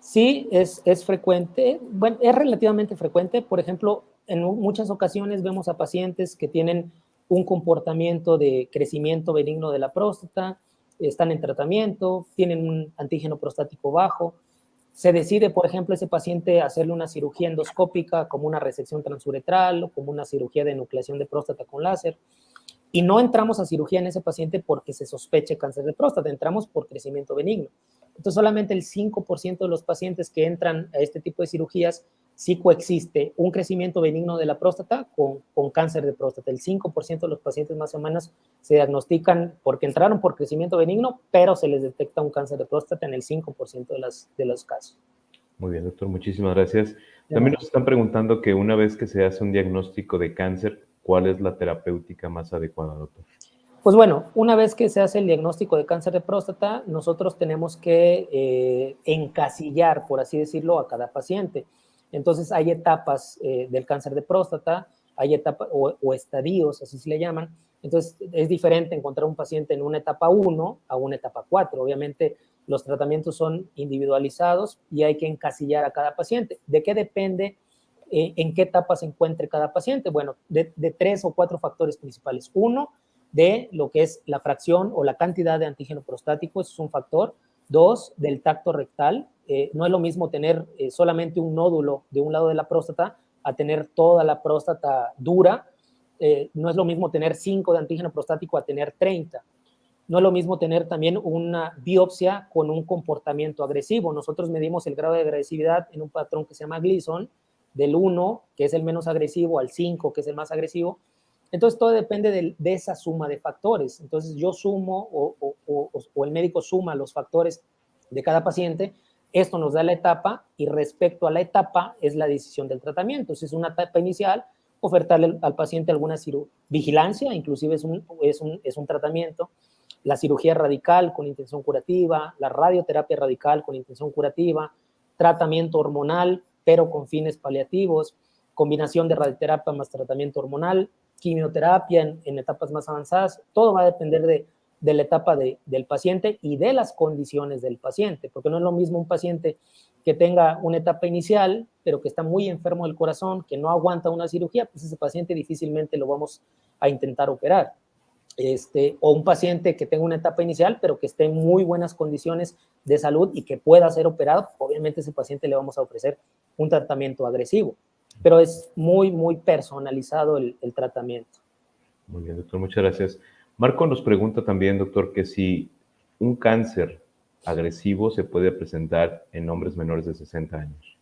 S3: Sí, es frecuente. Bueno, es relativamente frecuente. Por ejemplo, en muchas ocasiones vemos a pacientes que tienen un comportamiento de crecimiento benigno de la próstata, están en tratamiento, tienen un antígeno prostático bajo. Se decide, por ejemplo, ese paciente hacerle una cirugía endoscópica como una resección transuretral o como una cirugía de enucleación de próstata con láser. Y no entramos a cirugía en ese paciente porque se sospeche cáncer de próstata, entramos por crecimiento benigno. Entonces, solamente el 5% de los pacientes que entran a este tipo de cirugías sí coexiste un crecimiento benigno de la próstata con cáncer de próstata. El 5% de los pacientes más o menos se diagnostican porque entraron por crecimiento benigno, pero se les detecta un cáncer de próstata en el 5% de los casos.
S2: Muy bien, doctor, muchísimas gracias. También nos están preguntando que una vez que se hace un diagnóstico de cáncer, ¿cuál es la terapéutica más adecuada, doctor?
S3: Pues bueno, una vez que se hace el diagnóstico de cáncer de próstata, nosotros tenemos que encasillar, por así decirlo, a cada paciente. Entonces, hay etapas del cáncer de próstata, hay etapas o estadios, así se le llaman. Entonces, es diferente encontrar un paciente en una etapa 1 a una etapa 4. Obviamente, los tratamientos son individualizados y hay que encasillar a cada paciente. ¿De qué depende en qué etapa se encuentre cada paciente? Bueno, de 3 o 4 factores principales. Uno, de lo que es la fracción o la cantidad de antígeno prostático, eso es un factor. 2, del tacto rectal. No es lo mismo tener solamente un nódulo de un lado de la próstata a tener toda la próstata dura. No es lo mismo tener 5 de antígeno prostático a tener 30. No es lo mismo tener también una biopsia con un comportamiento agresivo. Nosotros medimos el grado de agresividad en un patrón que se llama Gleason, del 1, que es el menos agresivo, al 5, que es el más agresivo. Entonces, todo depende de esa suma de factores. Entonces, yo sumo o el médico suma los factores de cada paciente. Esto nos da la etapa y respecto a la etapa es la decisión del tratamiento. Si es una etapa inicial, ofertarle al paciente alguna vigilancia, inclusive es un tratamiento. La cirugía radical con intención curativa, la radioterapia radical con intención curativa, tratamiento hormonal, pero con fines paliativos, combinación de radioterapia más tratamiento hormonal, quimioterapia en etapas más avanzadas. Todo va a depender de la etapa del paciente y de las condiciones del paciente, porque no es lo mismo un paciente que tenga una etapa inicial, pero que está muy enfermo del corazón, que no aguanta una cirugía, pues ese paciente difícilmente lo vamos a intentar operar. O un paciente que tenga una etapa inicial, pero que esté en muy buenas condiciones de salud y que pueda ser operado, obviamente a ese paciente le vamos a ofrecer un tratamiento agresivo, pero es muy, muy personalizado el tratamiento.
S2: Muy bien, doctor, muchas gracias. Marco nos pregunta también, doctor, que si un cáncer agresivo se puede presentar en hombres menores de 60 años.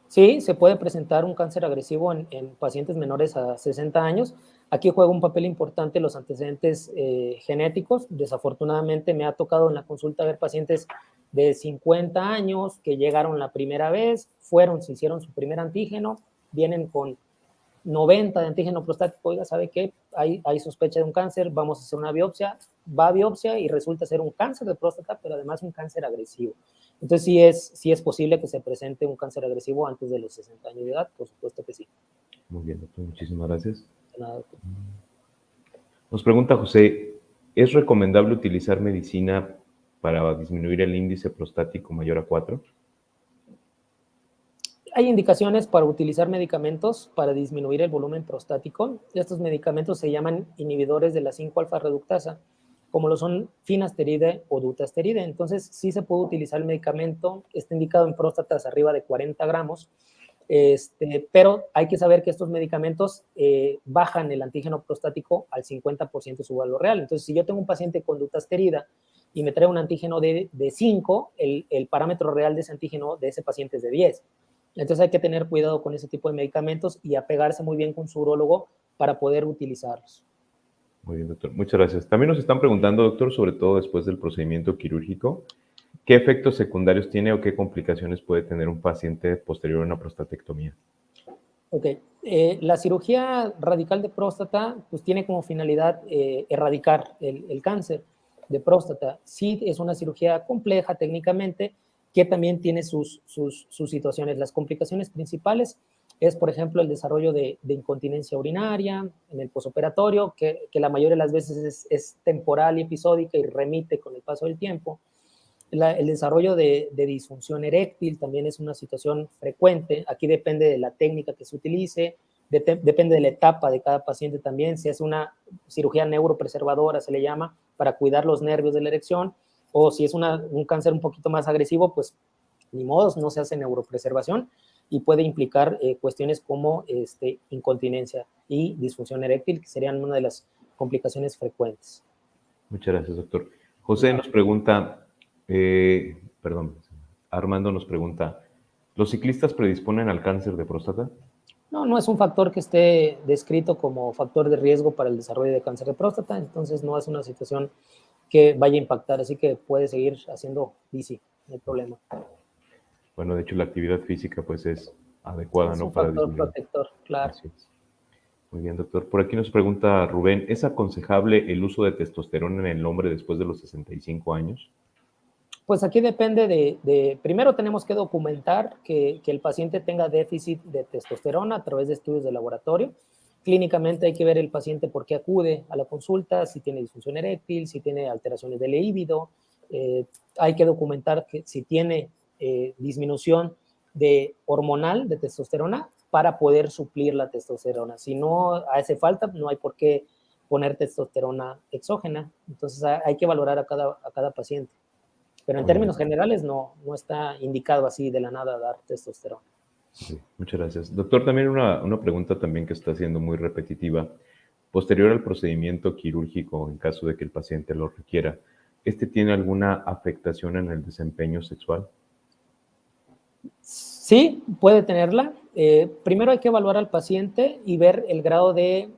S3: Sí, se puede presentar un cáncer agresivo en pacientes menores a 60 años. Aquí juega un papel importante los antecedentes genéticos. Desafortunadamente me ha tocado en la consulta ver pacientes de 50 años que llegaron la primera vez, se hicieron su primer antígeno, vienen con 90 de antígeno prostático, oiga, ¿sabe qué? Hay sospecha de un cáncer, vamos a hacer una biopsia, va a biopsia y resulta ser un cáncer de próstata, pero además un cáncer agresivo. Entonces sí es posible que se presente un cáncer agresivo antes de los 60 años de edad, por supuesto que sí.
S2: Muy bien, doctor, muchísimas gracias.
S3: De nada, doctor.
S2: Nos pregunta José, ¿es recomendable utilizar medicina para disminuir el índice prostático mayor a 4?
S3: Hay indicaciones para utilizar medicamentos para disminuir el volumen prostático. Estos medicamentos se llaman inhibidores de la 5-alfa reductasa, como lo son finasteride o dutasteride. Entonces, sí se puede utilizar el medicamento, está indicado en próstatas arriba de 40 gramos, pero hay que saber que estos medicamentos bajan el antígeno prostático al 50% de su valor real. Entonces, si yo tengo un paciente con dutasterida y me trae un antígeno de 5, el parámetro real de ese antígeno de ese paciente es de 10. Entonces hay que tener cuidado con ese tipo de medicamentos y apegarse muy bien con su urólogo para poder utilizarlos.
S2: Muy bien, doctor. Muchas gracias. También nos están preguntando, doctor, sobre todo después del procedimiento quirúrgico, ¿qué efectos secundarios tiene o qué complicaciones puede tener un paciente posterior a una prostatectomía?
S3: Ok. La cirugía radical de próstata pues tiene como finalidad erradicar el cáncer de próstata. Sí es una cirugía compleja técnicamente, que también tiene sus situaciones. Las complicaciones principales es, por ejemplo, el desarrollo de incontinencia urinaria en el posoperatorio, que la mayoría de las veces es temporal y episódica y remite con el paso del tiempo. El desarrollo de disfunción eréctil también es una situación frecuente. Aquí depende de la técnica que se utilice, depende de la etapa de cada paciente también. Si es una cirugía neuropreservadora, se le llama, para cuidar los nervios de la erección, o si es un cáncer un poquito más agresivo, pues ni modo, no se hace neuropreservación y puede implicar cuestiones como incontinencia y disfunción eréctil, que serían una de las complicaciones frecuentes.
S2: Muchas gracias, doctor. José nos pregunta, Armando nos pregunta, ¿los ciclistas predisponen al cáncer de próstata?
S3: No es un factor que esté descrito como factor de riesgo para el desarrollo de cáncer de próstata, entonces no es una situación que vaya a impactar, así que puede seguir haciendo bici, no hay problema.
S2: Bueno, de hecho la actividad física pues es adecuada,
S3: Es
S2: ¿no?
S3: un
S2: Para
S3: factor
S2: disminuir.
S3: protector, claro.
S2: Así es. Muy bien, doctor. Por aquí nos pregunta Rubén, ¿es aconsejable el uso de testosterona en el hombre después de los 65 años?
S3: Pues aquí depende primero tenemos que documentar que el paciente tenga déficit de testosterona a través de estudios de laboratorio. Clínicamente hay que ver el paciente por qué acude a la consulta, si tiene disfunción eréctil, si tiene alteraciones del líbido. Hay que documentar que si tiene disminución hormonal de testosterona para poder suplir la testosterona. Si no hace falta, no hay por qué poner testosterona exógena. Entonces hay que valorar a cada paciente. Pero en términos generales no está indicado así de la nada dar testosterona.
S2: Sí, muchas gracias. Doctor, también una pregunta también que está siendo muy repetitiva. Posterior al procedimiento quirúrgico, en caso de que el paciente lo requiera, ¿tiene alguna afectación en el desempeño sexual?
S3: Sí, puede tenerla. Primero hay que evaluar al paciente y ver el grado de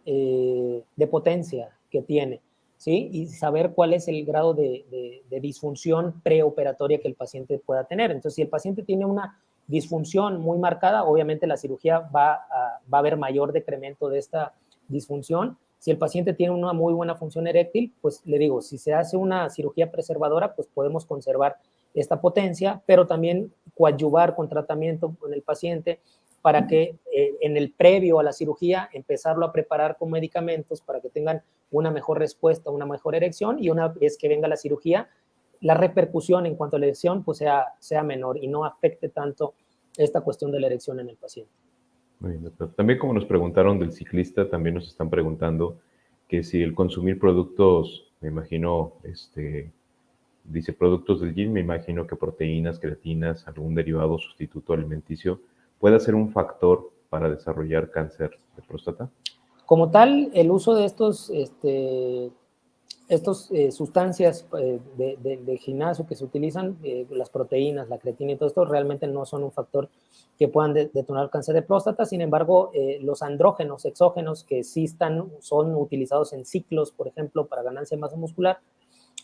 S3: potencia que tiene, ¿sí? Y saber cuál es el grado de disfunción preoperatoria que el paciente pueda tener. Entonces, si el paciente tiene una disfunción muy marcada, obviamente la cirugía va a haber mayor decremento de esta disfunción. Si el paciente tiene una muy buena función eréctil, pues le digo, si se hace una cirugía preservadora, pues podemos conservar esta potencia, pero también coadyuvar con tratamiento con el paciente para que en el previo a la cirugía empezarlo a preparar con medicamentos para que tengan una mejor respuesta, una mejor erección, y una vez que venga la cirugía, la repercusión en cuanto a la erección pues sea menor y no afecte tanto esta cuestión de la erección en el paciente.
S2: Muy bien, doctor. También como nos preguntaron del ciclista, también nos están preguntando que si el consumir productos, me imagino, dice productos del gym, me imagino que proteínas, creatinas, algún derivado sustituto alimenticio, ¿puede ser un factor para desarrollar cáncer de próstata?
S3: Como tal, el uso de estos Estas sustancias de gimnasio que se utilizan, las proteínas, la creatina y todo esto, realmente no son un factor que puedan detonar cáncer de próstata. Sin embargo, los andrógenos exógenos que sí son utilizados en ciclos, por ejemplo, para ganancia de masa muscular,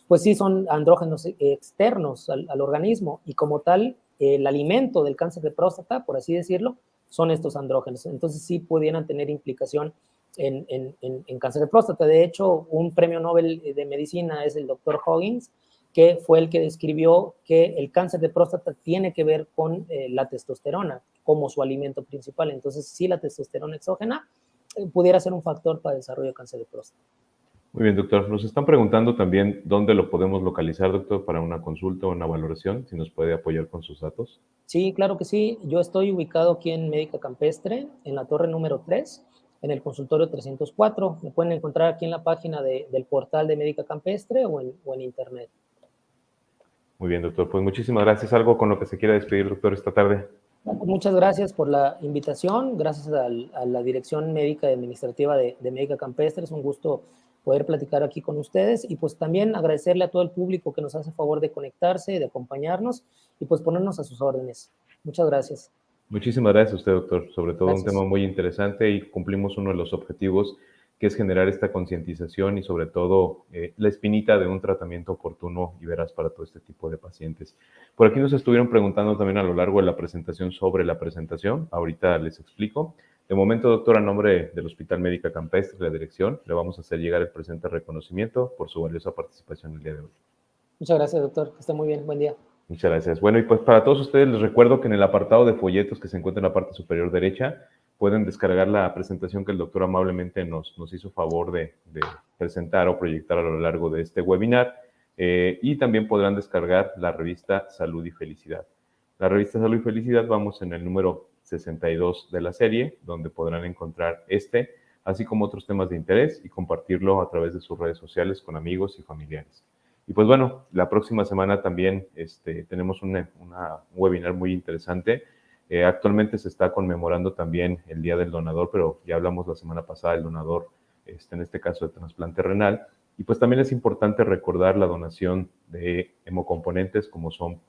S3: pues sí son andrógenos externos al organismo, y como tal, el alimento del cáncer de próstata, por así decirlo, son estos andrógenos. Entonces sí pudieran tener implicación en cáncer de próstata. De hecho, un premio Nobel de medicina es el doctor Huggins, que fue el que describió que el cáncer de próstata tiene que ver con la testosterona como su alimento principal. Entonces, sí, la testosterona exógena pudiera ser un factor para el desarrollo de cáncer de próstata.
S2: Muy bien, doctor. Nos están preguntando también dónde lo podemos localizar, doctor, para una consulta o una valoración, si nos puede apoyar con sus datos.
S3: Sí, claro que sí. Yo estoy ubicado aquí en Médica Campestre, en la torre número 3, en el consultorio 304. Me pueden encontrar aquí en la página del portal de Médica Campestre o en internet.
S2: Muy bien, doctor. Pues muchísimas gracias. ¿Algo con lo que se quiera despedir, doctor, esta tarde?
S3: Muchas gracias por la invitación. Gracias a la Dirección Médica y Administrativa de Médica Campestre. Es un gusto poder platicar aquí con ustedes, y pues también agradecerle a todo el público que nos hace favor de conectarse, de acompañarnos y pues ponernos a sus órdenes. Muchas gracias.
S2: Muchísimas gracias a usted, doctor. Sobre todo
S3: Gracias.
S2: un tema muy interesante, y cumplimos uno de los objetivos, que es generar esta concientización y sobre todo la espinita de un tratamiento oportuno y veraz para todo este tipo de pacientes. Por aquí nos estuvieron preguntando también a lo largo de la presentación sobre la presentación. Ahorita les explico. De momento, doctor, a nombre del Hospital Médica Campestre, la dirección, le vamos a hacer llegar el presente reconocimiento por su valiosa participación el día de hoy.
S3: Muchas gracias, doctor. Que esté muy bien. Buen día.
S2: Muchas gracias. Bueno, y pues para todos ustedes les recuerdo que en el apartado de folletos que se encuentra en la parte superior derecha, pueden descargar la presentación que el doctor amablemente nos hizo favor de presentar o proyectar a lo largo de este webinar, y también podrán descargar la revista Salud y Felicidad. La revista Salud y Felicidad, vamos en el número 62 de la serie, donde podrán encontrar así como otros temas de interés, y compartirlo a través de sus redes sociales con amigos y familiares. Y pues bueno, la próxima semana también tenemos un webinar muy interesante. Actualmente se está conmemorando también el Día del Donador, pero ya hablamos la semana pasada del donador, en este caso de trasplante renal. Y pues también es importante recordar la donación de hemocomponentes como son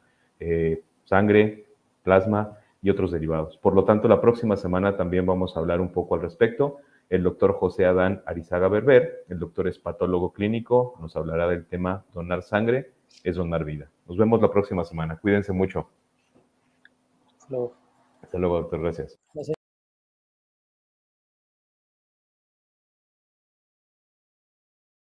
S2: sangre, plasma y otros derivados. Por lo tanto, la próxima semana también vamos a hablar un poco al respecto. El doctor José Adán Arizaga Berber, el doctor es patólogo clínico, nos hablará del tema donar sangre es donar vida. Nos vemos la próxima semana. Cuídense mucho.
S3: Hasta luego.
S2: Hasta luego, doctor. Gracias.
S3: Gracias.